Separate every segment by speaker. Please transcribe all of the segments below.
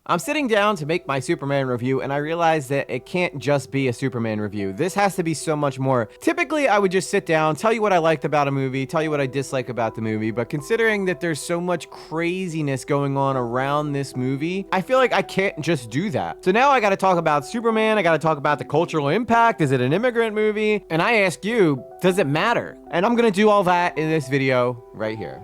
Speaker 1: I'm sitting down to make my Superman review, and I realized that it can't just be a Superman review. This has to be so much more. Typically, I would just sit down, tell you what I liked about a movie, tell you what I dislike about the movie, but considering that there's so much craziness going on around this movie, I feel like I can't just do that. So now I gotta talk about Superman, I gotta talk about the cultural impact, is it an immigrant movie? And I ask you, does it matter? And I'm gonna do all that in this video right here.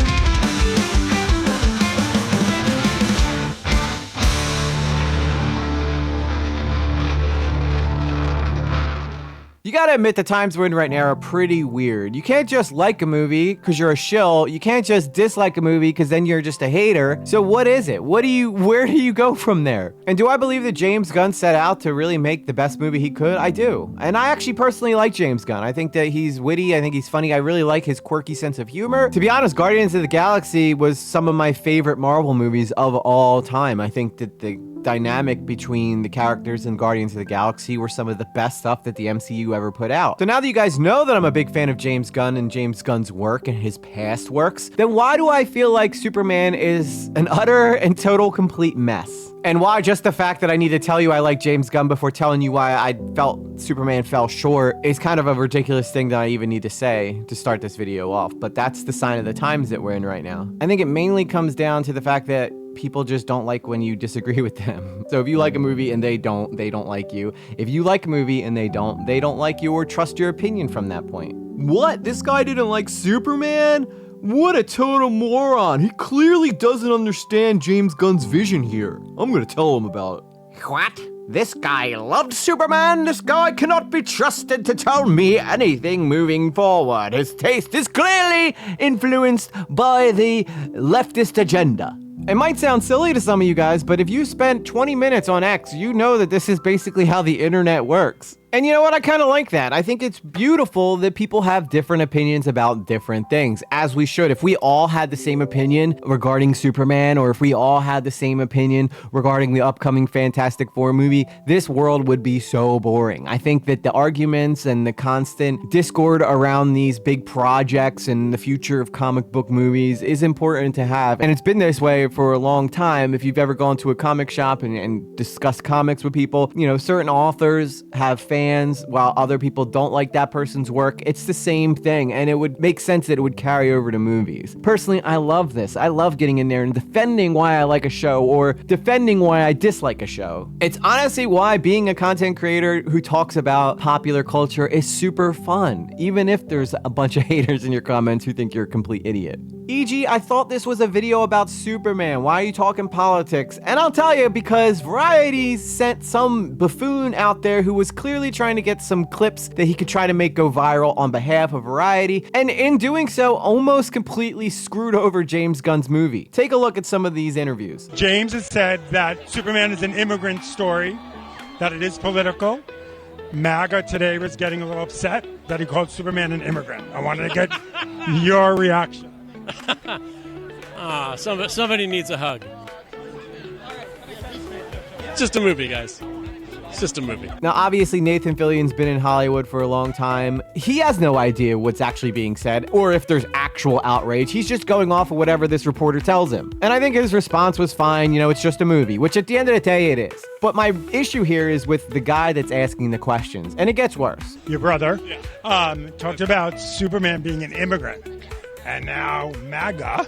Speaker 1: You gotta admit the times we're in right now are pretty weird. You can't just like a movie because you're a shill. You can't just dislike a movie because then you're just a hater. So what is it? Where do you go from there? And do I believe that James Gunn set out to really make the best movie he could? I do. And I actually personally like James Gunn. I think that he's witty. I think he's funny. I really like his quirky sense of humor. To be honest, Guardians of the Galaxy was some of my favorite Marvel movies of all time. I think that the dynamic between the characters in Guardians of the Galaxy were some of the best stuff that the MCU ever put out. So now that you guys know that I'm a big fan of James Gunn and James Gunn's work and his past works, then why do I feel like Superman is an utter and total complete mess? And why just the fact that I need to tell you I like James Gunn before telling you why I felt Superman fell short is kind of a ridiculous thing that I even need to say to start this video off. But that's the sign of the times that we're in right now. I think it mainly comes down to the fact that people just don't like when you disagree with them. So if you like a movie and they don't like you. If you like a movie and they don't like you or trust your opinion from that point. What? This guy didn't like Superman? What a total moron. He clearly doesn't understand James Gunn's vision here. I'm gonna tell him about it. What? This guy loved Superman? This guy cannot be trusted to tell me anything moving forward. His taste is clearly influenced by the leftist agenda. It might sound silly to some of you guys, but if you spent 20 minutes on X, you know that this is basically how the internet works. And you know what? I kind of like that. I think it's beautiful that people have different opinions about different things, as we should. If we all had the same opinion regarding Superman, or if we all had the same opinion regarding the upcoming Fantastic Four movie, this world would be so boring. I think that the arguments and the constant discord around these big projects and the future of comic book movies is important to have. And it's been this way for a long time. If you've ever gone to a comic shop and discussed comics with people, you know, certain authors have fans while other people don't like that person's work. It's the same thing, and it would make sense that it would carry over to movies. Personally, I love this. I love getting in there and defending why I like a show or defending why I dislike a show. It's honestly why being a content creator who talks about popular culture is super fun, even if there's a bunch of haters in your comments who think you're a complete idiot. E.g., I thought this was a video about Superman. Why are you talking politics? And I'll tell you, because Variety sent some buffoon out there who was clearly trying to get some clips that he could try to make go viral on behalf of Variety, and in doing so, almost completely screwed over James Gunn's movie. Take a look at some of these interviews.
Speaker 2: James has said that Superman is an immigrant story, that it is political. MAGA today was getting a little upset that he called Superman an immigrant. I wanted to get your reaction.
Speaker 3: Somebody needs a hug. It's just a movie, guys. It's just a movie.
Speaker 1: Now, obviously, Nathan Fillion's been in Hollywood for a long time. He has no idea what's actually being said or if there's actual outrage. He's just going off of whatever this reporter tells him. And I think his response was fine. You know, it's just a movie, which at the end of the day, it is. But my issue here is with the guy that's asking the questions, and it gets worse.
Speaker 2: Your brother talked about Superman being an immigrant, and now MAGA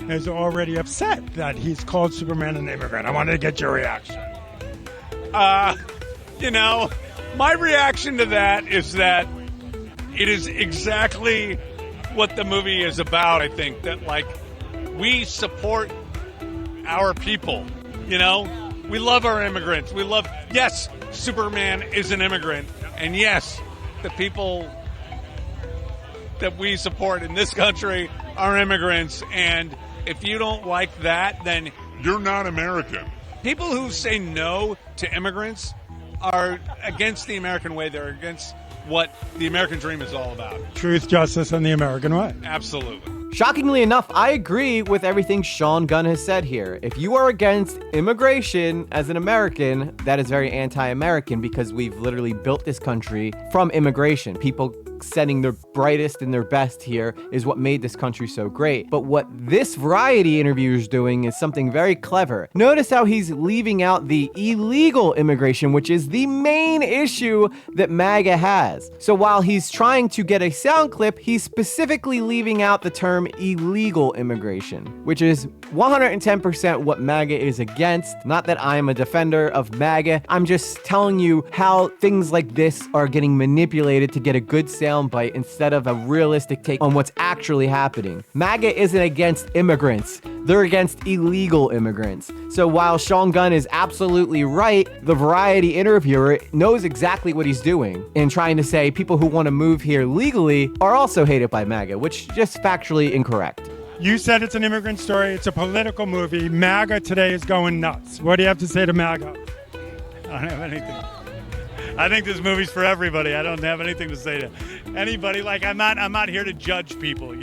Speaker 2: is already upset that he's called Superman an immigrant. I wanted to get your reaction.
Speaker 4: You know, my reaction to that is that it is exactly what the movie is about, I think. That, like, we support our people, you know? We love our immigrants. Yes, Superman is an immigrant. And yes, the people that we support in this country are immigrants. And if you don't like that, then you're not American. People who say no to immigrants are against the American way. They're against what the American dream is all about.
Speaker 2: Truth, justice, and the American way.
Speaker 4: Absolutely.
Speaker 1: Shockingly enough, I agree with everything Sean Gunn has said here. If you are against immigration as an American, that is very anti-American because we've literally built this country from immigration. People sending their brightest and their best here is what made this country so great. But what this Variety interview is doing is something very clever. Notice how he's leaving out the illegal immigration, which is the main issue that MAGA has. So while he's trying to get a sound clip, he's specifically leaving out the term illegal immigration, which is 110% what MAGA is against. Not that I'm a defender of MAGA, I'm just telling you how things like this are getting manipulated to get a good soundbite instead of a realistic take on what's actually happening. MAGA isn't against immigrants, they're against illegal immigrants. So while Sean Gunn is absolutely right, the Variety interviewer knows exactly what he's doing in trying to say people who want to move here legally are also hated by MAGA, which is just factually incorrect.
Speaker 2: You said it's an immigrant story. It's a political movie. MAGA today is going nuts. What do you have to say to MAGA?
Speaker 5: I don't have anything. I think this movie's for everybody. I don't have anything to say to anybody. Like I'm not here to judge people.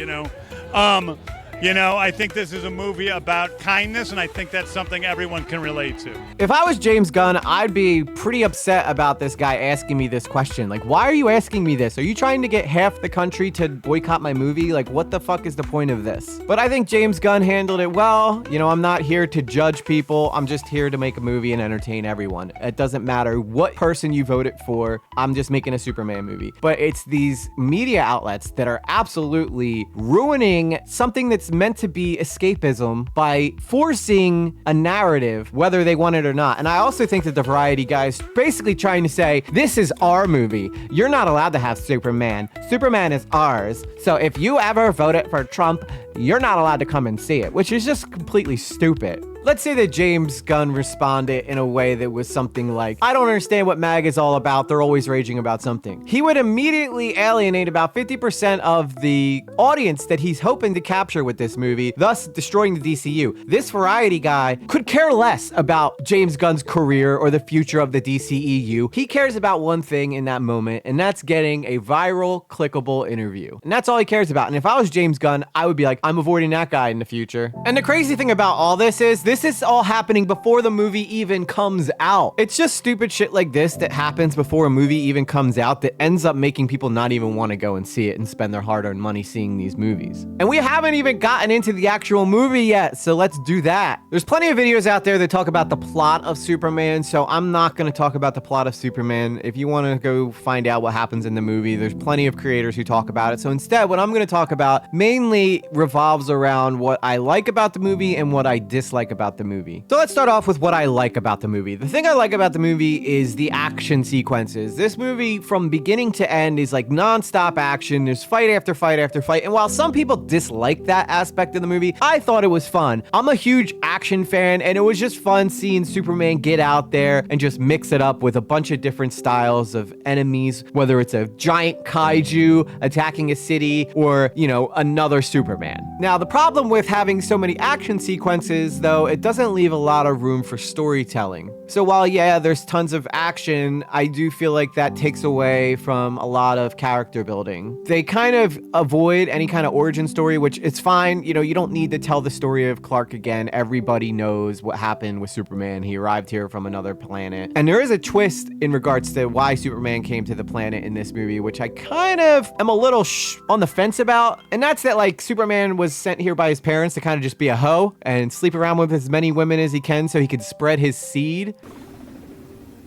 Speaker 5: I think this is a movie about kindness, and I think that's something everyone can relate to.
Speaker 1: If I was James Gunn, I'd be pretty upset about this guy asking me this question. Like, why are you asking me this? Are you trying to get half the country to boycott my movie? Like, what the fuck is the point of this? But I think James Gunn handled it well. I'm not here to judge people. I'm just here to make a movie and entertain everyone. It doesn't matter what person you voted for. I'm just making a Superman movie. But it's these media outlets that are absolutely ruining something that's meant to be escapism by forcing a narrative, whether they want it or not. And I also think that the Variety guys basically trying to say, this is our movie. You're not allowed to have Superman. Superman is ours. So if you ever voted for Trump, you're not allowed to come and see it, which is just completely stupid. Let's say that James Gunn responded in a way that was something like, I don't understand what MAGA is all about. They're always raging about something. He would immediately alienate about 50% of the audience that he's hoping to capture with this movie, thus destroying the DCU. This Variety guy could care less about James Gunn's career or the future of the DCEU. He cares about one thing in that moment, and that's getting a viral, clickable interview. And that's all he cares about. And if I was James Gunn, I would be like, I'm avoiding that guy in the future. And the crazy thing about all this is all happening before the movie even comes out. It's just stupid shit like this that happens before a movie even comes out that ends up making people not even want to go and see it and spend their hard-earned money seeing these movies. And we haven't even gotten into the actual movie yet, so let's do that. There's plenty of videos out there that talk about the plot of Superman, so I'm not going to talk about the plot of Superman. If you want to go find out what happens in the movie, there's plenty of creators who talk about it. So instead, what I'm going to talk about mainly revolves around what I like about the movie and what I dislike about the movie. So let's start off with what I like about the movie. The thing I like about the movie is the action sequences. This movie from beginning to end is like non-stop action. There's fight after fight after fight. And while some people dislike that aspect of the movie, I thought it was fun. I'm a huge action fan, and it was just fun seeing Superman get out there and just mix it up with a bunch of different styles of enemies, whether it's a giant kaiju attacking a city or, another Superman. Now, the problem with having so many action sequences, though, it doesn't leave a lot of room for storytelling. So while, yeah, there's tons of action, I do feel like that takes away from a lot of character building. They kind of avoid any kind of origin story, which it's fine. You don't need to tell the story of Clark again. Everybody knows what happened with Superman. He arrived here from another planet. And there is a twist in regards to why Superman came to the planet in this movie, which I kind of am a little on the fence about. And that's that, Superman was sent here by his parents to kind of just be a hoe and sleep around with as many women as he can so he could spread his seed.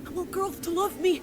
Speaker 6: I want girls to love me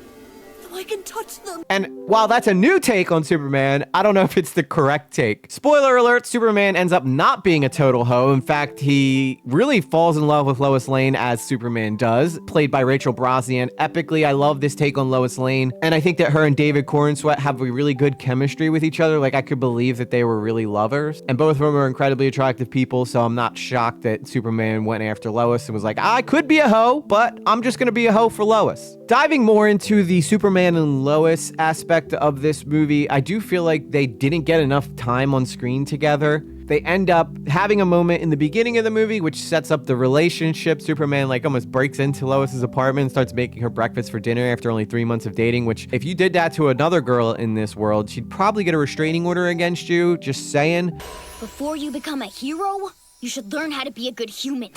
Speaker 6: so I can touch them.
Speaker 1: And while that's a new take on Superman, I don't know if it's the correct take. Spoiler alert, Superman ends up not being a total hoe. In fact, he really falls in love with Lois Lane, as Superman does, played by Rachel Brosnahan. Epically, I love this take on Lois Lane. And I think that her and David Corenswet have a really good chemistry with each other. I could believe that they were really lovers. And both of them are incredibly attractive people, so I'm not shocked that Superman went after Lois and was like, I could be a hoe, but I'm just gonna be a hoe for Lois. Diving more into the Superman and Lois aspect of this movie, I do feel like they didn't get enough time on screen together. They end up having a moment in the beginning of the movie which sets up the relationship. Superman almost breaks into Lois's apartment and starts making her breakfast for dinner after only 3 months of dating, which if you did that to another girl in this world, she'd probably get a restraining order against you. Just saying.
Speaker 7: Before you become a hero, you should learn how to be a good human.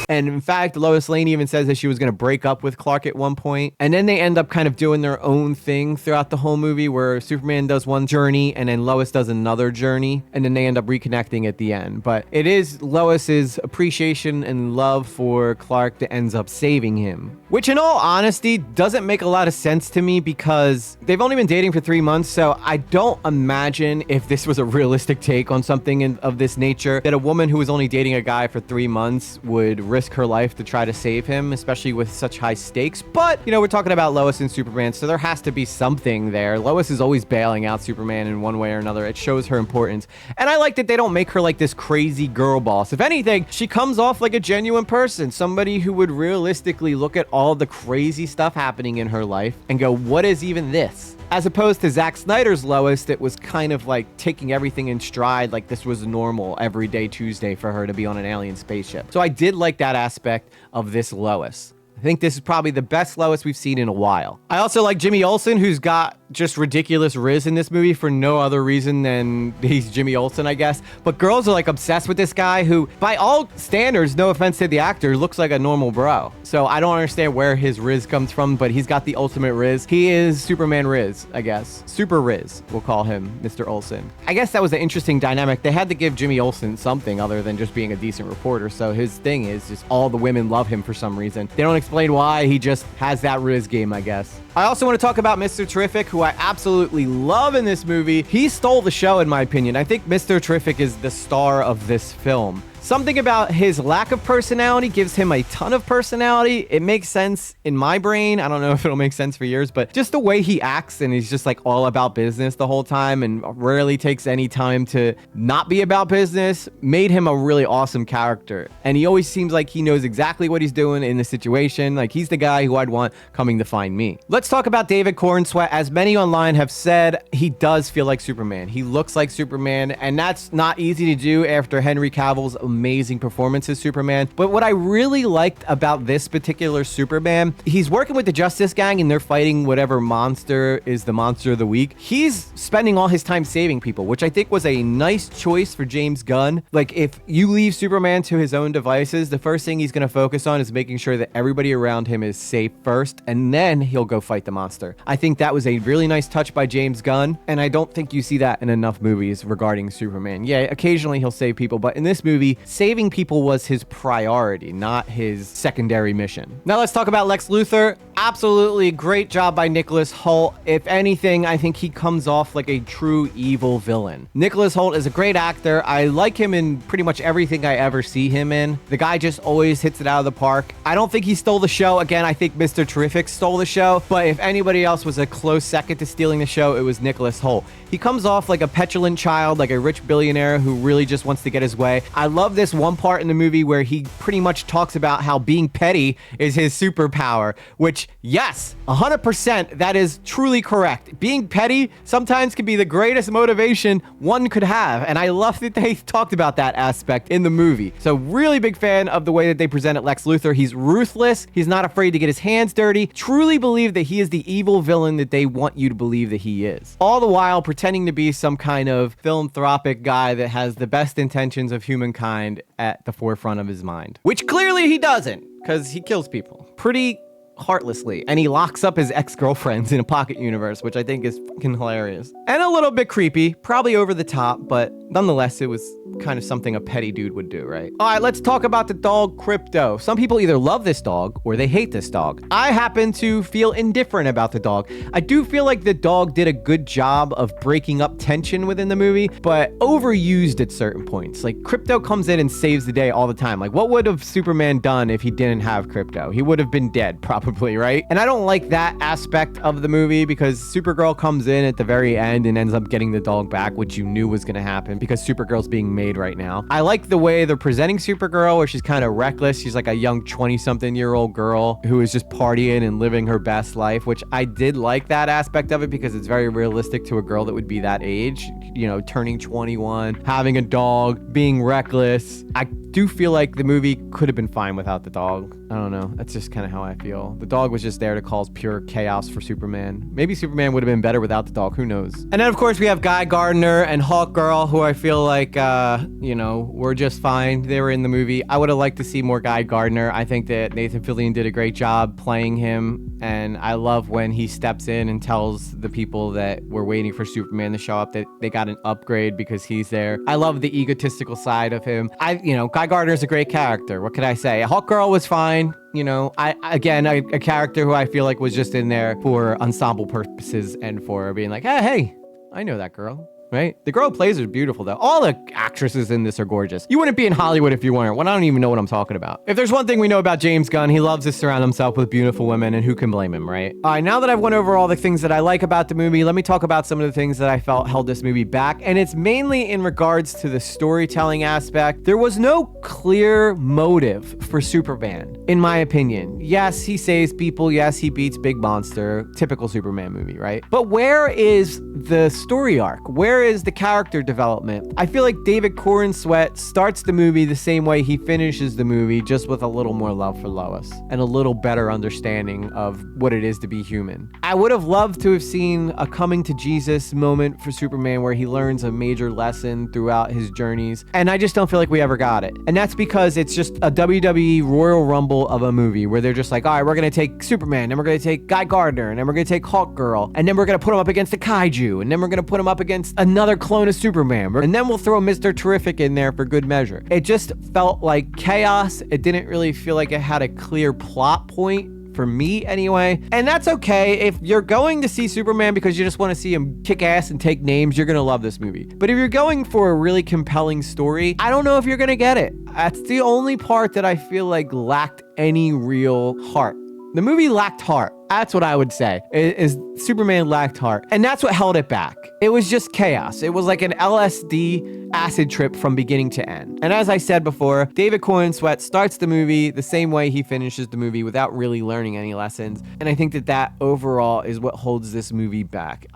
Speaker 1: And in fact, Lois Lane even says that she was going to break up with Clark at one point. And then they end up kind of doing their own thing throughout the whole movie where Superman does one journey and then Lois does another journey. And then they end up reconnecting at the end. But it is Lois's appreciation and love for Clark that ends up saving him. Which in all honesty doesn't make a lot of sense to me because they've only been dating for 3 months. So I don't imagine if this was a realistic take on something of this nature that a woman who was only dating a guy for 3 months would risk her life to try to save him, especially with such high stakes. But, you know, we're talking about Lois and Superman, so there has to be something there. Lois is always bailing out Superman in one way or another. It shows her importance. And I like that they don't make her like this crazy girl boss. If anything, she comes off like a genuine person, somebody who would realistically look at all the crazy stuff happening in her life and go, what is even this? As opposed to Zack Snyder's Lois that was kind of like taking everything in stride like this was normal everyday Tuesday for her to be on an alien spaceship. So I did like that aspect of this Lois. I think this is probably the best Lois we've seen in a while. I also like Jimmy Olsen, who's got just ridiculous riz in this movie for no other reason than he's Jimmy Olsen, I guess. But girls are like obsessed with this guy who, by all standards, no offense to the actor, looks like a normal bro. So I don't understand where his riz comes from, but he's got the ultimate riz. He is Superman riz, I guess. Super riz, we'll call him Mr. Olsen. I guess that was an interesting dynamic. They had to give Jimmy Olsen something other than just being a decent reporter. So his thing is just all the women love him for some reason. They don't explain why, he just has that riz game, I guess. I also want to talk about Mr. Terrific, who I absolutely love in this movie. He stole the show, in my opinion. I think Mr. Terrific is the star of this film. Something about his lack of personality gives him a ton of personality. It makes sense in my brain. I don't know if it'll make sense for yours, but just the way he acts and he's just like all about business the whole time and rarely takes any time to not be about business made him a really awesome character. And he always seems like he knows exactly what he's doing in the situation. Like he's the guy who I'd want coming to find me. Let's talk about David Cornsweet. As many online have said, he does feel like Superman. He looks like Superman, and that's not easy to do after Henry Cavill's amazing performance as Superman. But what I really liked about this particular Superman, he's working with the Justice Gang and they're fighting whatever monster is the monster of the week. He's spending all his time saving people, which I think was a nice choice for James Gunn. Like if you leave Superman to his own devices, the first thing he's going to focus on is making sure that everybody around him is safe first, and then he'll go fight the monster. I think that was a really nice touch by James Gunn, and I don't think you see that in enough movies regarding Superman. Yeah, occasionally he'll save people, but in this movie, saving people was his priority, not his secondary mission. Now let's talk about Lex Luthor. Absolutely great job by Nicholas Hoult. If anything, I think he comes off like a true evil villain. Nicholas Hoult is a great actor. I like him in pretty much everything I ever see him in. The guy just always hits it out of the park. I don't think he stole the show. Again, I think Mr. Terrific stole the show, but if anybody else was a close second to stealing the show, it was Nicholas Hoult. He comes off like a petulant child, like a rich billionaire who really just wants to get his way. I love this one part in the movie where he pretty much talks about how being petty is his superpower, which, yes, 100%, that is truly correct. Being petty sometimes can be the greatest motivation one could have, and I love that they talked about that aspect in the movie. So really big fan of the way that they presented Lex Luthor. He's ruthless. He's not afraid to get his hands dirty. Truly believe that he is the evil villain that they want you to believe that he is. All the while pretending to be some kind of philanthropic guy that has the best intentions of humankind at the forefront of his mind. Which clearly he doesn't, because he kills people pretty heartlessly, and he locks up his ex-girlfriends in a pocket universe, which I think is fucking hilarious. And a little bit creepy, probably over the top, but nonetheless, it was kind of something a petty dude would do, right? All right, let's talk about the dog Crypto. Some people either love this dog or they hate this dog. I happen to feel indifferent about the dog. I do feel like the dog did a good job of breaking up tension within the movie, but overused at certain points. Like Crypto comes in and saves the day all the time. Like what would have Superman done if he didn't have Crypto? He would have been dead, probably, right? And I don't like that aspect of the movie because Supergirl comes in at the very end and ends up getting the dog back, which you knew was going to happen because Supergirl's being made right now. I like the way they're presenting Supergirl, where she's kind of reckless. She's like a young 20-something-year-old girl who is just partying and living her best life, which I did like that aspect of it because it's very realistic to a girl that would be that age, you know, turning 21, having a dog, being reckless. I do feel like the movie could have been fine without the dog. I don't know. That's just kind of how I feel. The dog was just there to cause pure chaos for Superman. Maybe Superman would have been better without the dog. Who knows? And then, of course, we have Guy Gardner and Hawk Girl, who I feel like, were just fine. They were in the movie. I would have liked to see more Guy Gardner. I think that Nathan Fillion did a great job playing him, and I love when he steps in and tells the people that were waiting for Superman to show up that they got an upgrade because he's there. I love the egotistical side of him. Guy Gardner's a great character. What can I say? Hawkgirl was fine. A character who I feel like was just in there for ensemble purposes and for being like, hey, I know that girl. Right? The girl who plays is beautiful, though. All the actresses in this are gorgeous. You wouldn't be in Hollywood if you weren't. Well, I don't even know what I'm talking about. If there's one thing we know about James Gunn, he loves to surround himself with beautiful women, and who can blame him, right? All right, now that I've went over all the things that I like about the movie, let me talk about some of the things that I felt held this movie back, and it's mainly in regards to the storytelling aspect. There was no clear motive for Superman, in my opinion. Yes, he saves people. Yes, he beats Big Monster. Typical Superman movie, right? But where is the story arc? Where is the character development? I feel like David Corenswet starts the movie the same way he finishes the movie, just with a little more love for Lois and a little better understanding of what it is to be human. I would have loved to have seen a coming to Jesus moment for Superman where he learns a major lesson throughout his journeys, and I just don't feel like we ever got it. And that's because it's just a WWE Royal Rumble of a movie where they're just like, all right, we're gonna take Superman, and we're gonna take Guy Gardner, and then we're gonna take Hawkgirl, and then we're gonna put him up against a kaiju, and then we're gonna put him up against another clone of Superman, and then we'll throw Mr. Terrific in there for good measure. It just felt like chaos. It didn't really feel like it had a clear plot point, for me anyway. And that's okay. If you're going to see Superman because you just want to see him kick ass and take names, you're going to love this movie. But if you're going for a really compelling story, I don't know if you're going to get it. That's the only part that I feel like lacked any real heart. The movie lacked heart. That's what I would say, is Superman lacked heart. And that's what held it back. It was just chaos. It was like an LSD acid trip from beginning to end. And as I said before, David Corenswet starts the movie the same way he finishes the movie without really learning any lessons. And I think that overall is what holds this movie back.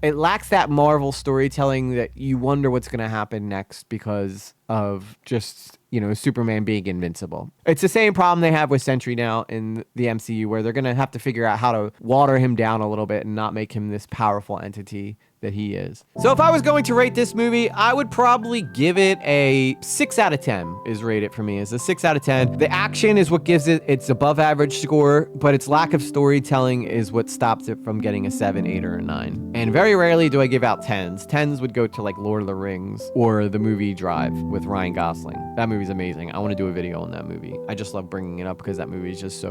Speaker 1: It lacks that Marvel storytelling that you wonder what's going to happen next because of just, Superman being invincible. It's the same problem they have with Sentry now in the MCU, where they're going to have to figure out how to water him down a little bit and not make him this powerful entity that he is. So if I was going to rate this movie, I would probably give it a 6 out of 10 is rated for me. It's a 6 out of 10. The action is what gives it its above average score, but its lack of storytelling is what stops it from getting a 7, 8, or a 9. And very rarely do I give out 10s. 10s would go to like Lord of the Rings or the movie Drive with Ryan Gosling. That movie's amazing. I want to do a video on that movie. I just love bringing it up because that movie is just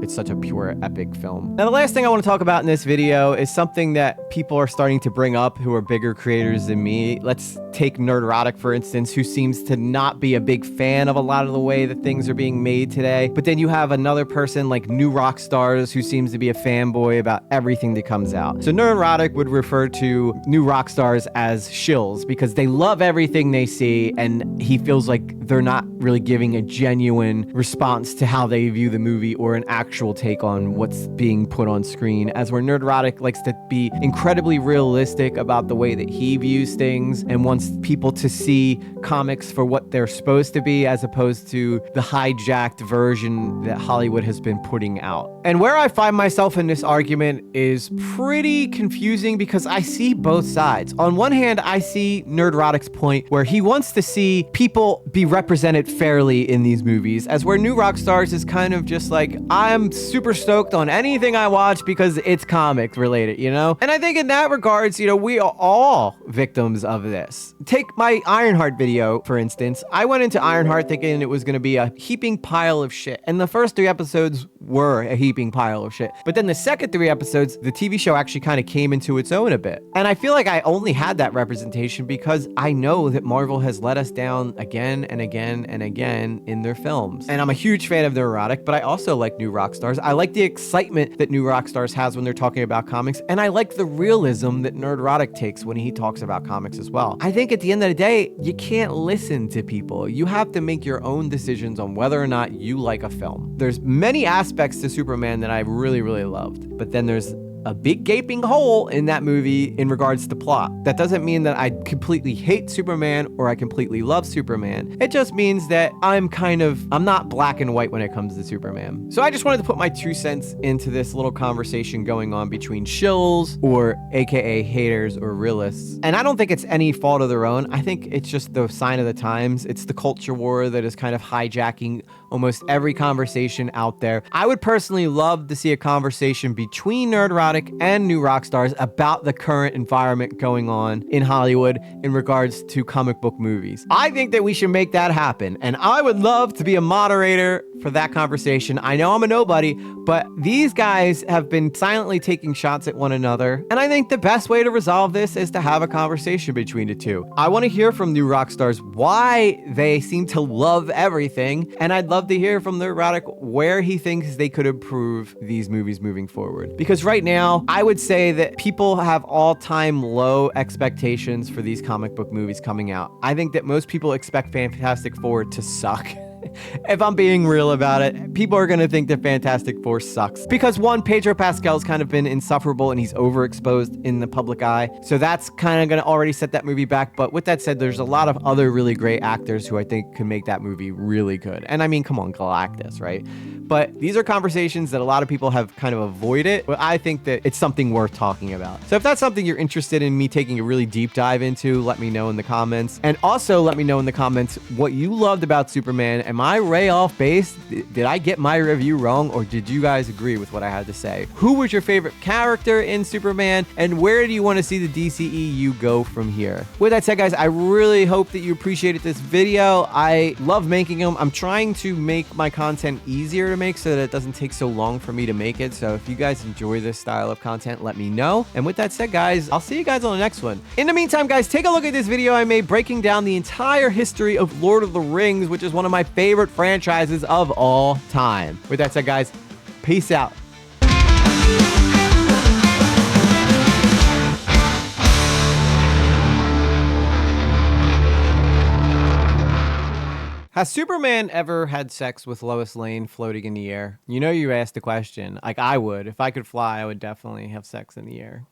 Speaker 1: it's such a pure, epic film. Now, the last thing I want to talk about in this video is something that people are starting to bring up who are bigger creators than me. Let's take Nerdrotic, for instance, who seems to not be a big fan of a lot of the way that things are being made today. But then you have another person like New Rock Stars who seems to be a fanboy about everything that comes out. So Nerdrotic would refer to New Rock Stars as shills because they love everything they see, and he feels like they're not really giving a genuine response to how they view the movie or an actual take on what's being put on screen, as where Nerdrotic likes to be incredibly realistic about the way that he views things and wants people to see comics for what they're supposed to be as opposed to the hijacked version that Hollywood has been putting out. And where I find myself in this argument is pretty confusing because I see both sides. On one hand, I see Nerdrotic's point where he wants to see people be represented fairly in these movies, as where New Rock Stars is kind of just like, I'm super stoked on anything I watch because it's comics related, And I think in that regards, we are all victims of this. Take my Ironheart video, for instance. I went into Ironheart thinking it was going to be a heaping pile of shit. And the first 3 episodes were a heaping pile of shit. But then the second 3 episodes, the TV show actually kind of came into its own a bit. And I feel like I only had that representation because I know that Marvel has let us down again and again and again in their films. And I'm a huge fan of Nerdrotic, but I also like New Rock Stars. I like the excitement that New Rock Stars has when they're talking about comics, and I like the realism that Nerdrotic takes when he talks about comics as well. I think at the end of the day, you can't listen to people. You have to make your own decisions on whether or not you like a film. There's many aspects to Superman that I really, really loved, but then there's a big gaping hole in that movie in regards to plot. That doesn't mean that I completely hate Superman or I completely love Superman. It just means that I'm not black and white when it comes to Superman. So I just wanted to put my 2 cents into this little conversation going on between shills, or AKA haters or realists. And I don't think it's any fault of their own. I think it's just the sign of the times. It's the culture war that is kind of hijacking almost every conversation out there. I would personally love to see a conversation between Nerdrotic and New Rockstars about the current environment going on in Hollywood in regards to comic book movies. I think that we should make that happen, and I would love to be a moderator for that conversation. I know I'm a nobody, but these guys have been silently taking shots at one another, and I think the best way to resolve this is to have a conversation between the two. I want to hear from New Rockstars why they seem to love everything, and I'd love to hear from Nerdrotic where he thinks they could improve these movies moving forward. Because right now, I would say that people have all-time low expectations for these comic book movies coming out. I think that most people expect Fantastic Four to suck. If I'm being real about it, people are going to think that Fantastic Four sucks. Because one, Pedro Pascal's kind of been insufferable and he's overexposed in the public eye. So that's kind of going to already set that movie back. But with that said, there's a lot of other really great actors who I think can make that movie really good. And I mean, come on, Galactus, right? But these are conversations that a lot of people have kind of avoided. But I think that it's something worth talking about. So if that's something you're interested in me taking a really deep dive into, let me know in the comments. And also let me know in the comments what you loved about Superman. Am I way off base? Did I get my review wrong, or did you guys agree with what I had to say? Who was your favorite character in Superman, and where do you want to see the DCEU go from here? With that said, guys, I really hope that you appreciated this video. I love making them. I'm trying to make my content easier to make so that it doesn't take so long for me to make it. So if you guys enjoy this style of content, let me know. And with that said, guys, I'll see you guys on the next one. In the meantime, guys, take a look at this video I made breaking down the entire history of Lord of the Rings, which is one of my favorite franchises of all time. With that said, guys, peace out. Has Superman ever had sex with Lois Lane floating in the air? You know, you asked the question. Like I would. If I could fly, I would definitely have sex in the air.